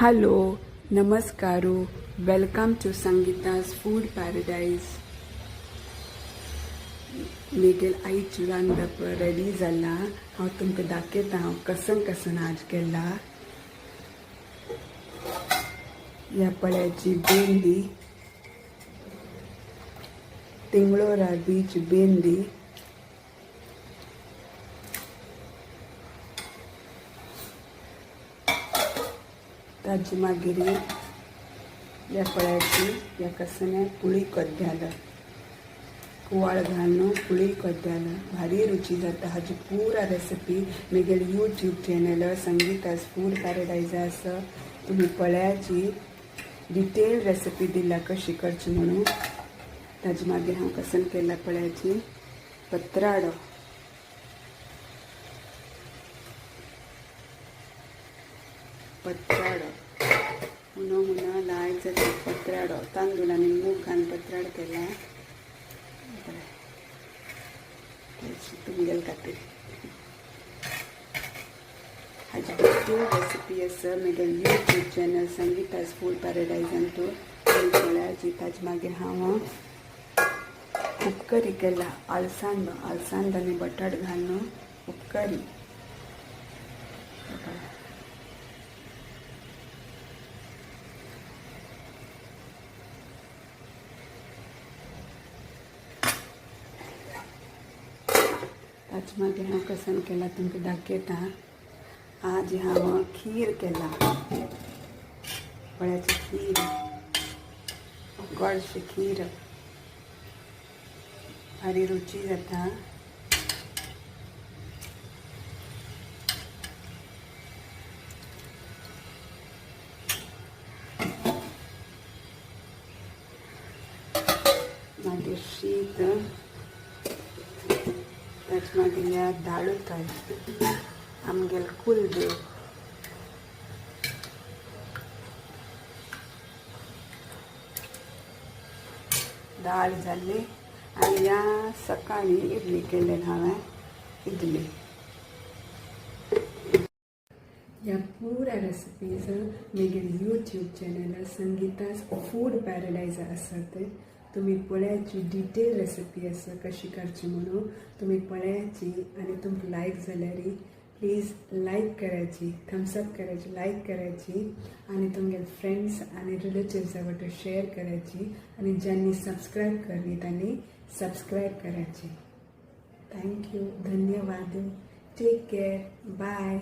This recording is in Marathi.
हॅलो, नमस्कारू, welcome to Sangeeta's food paradise. मेगेल आईची रांदप रेडी जाला. हांव तुमकां दाखयता हांव कसन आज केला. ह्या पळ्याची बेंदी, तिंगळो राबीची बेंदी, ताजी मागीर ह्या पळ्याची ह्या कसने पुळी कोद्द्याल, कुवाळ घालून पुळी कोद्द्याल भारी रुची जाता. हाजी पुरा रेसिपी मेगेल YouTube channel Sangeeta's food paradise आसा. तुम्ही पळ्याची डिटेल रेसिपी दिला कशी करची म्हणून. ताजे मागीर हांव कसन केला पळ्याची पत्राडो, हुनो लायक जाता पत्राडो. तांदूळ आनी मूग घालून पत्राड केला. तुमगेल खातीर हाजी डिटेल रेसिपी आसा मेगेल यूट्यूब चॅनल संगीता's फूड पॅराडायजान. तो पळ्याची ताजे मागीर हांव उपकरी केला. आलसांद आनी बटाट घालून उपकरी. ताजे मागीर हांव कसन केला तुमकां दाखयता. आज हांव खीर केला, पळ्याची खीर, गोडशी खीर भारी रुची जाता. मागीर शीत, ताचे मागीर ह्या दाळूताय आमगेल कुलदेव. दाळ जाली आनी ह्या सकाळी इडली केले हांवें इडली. ह्या पुऱ्या रेसिपीज मेगेल YouTube channel Sangeeta's food paradise आसा. ते तुम्ही पळ्याची डिटेल रेसिपी आसा कशी करची म्हणून. तुम्ही पळ्याची आनी तुमकां लायक जाल्यार प्लीज लायक करायची, थम्सअप करायची, लायक करायची आनी तुमगे फ्रेंड्स आनी रिलेटिव्स वाटो शेअर करायची आनी ज्यांनी सबस्क्राईब करली त्यांनी सबस्क्राईब करायची. थँक्यू, धन्यवाद, टेक केअर, बाय.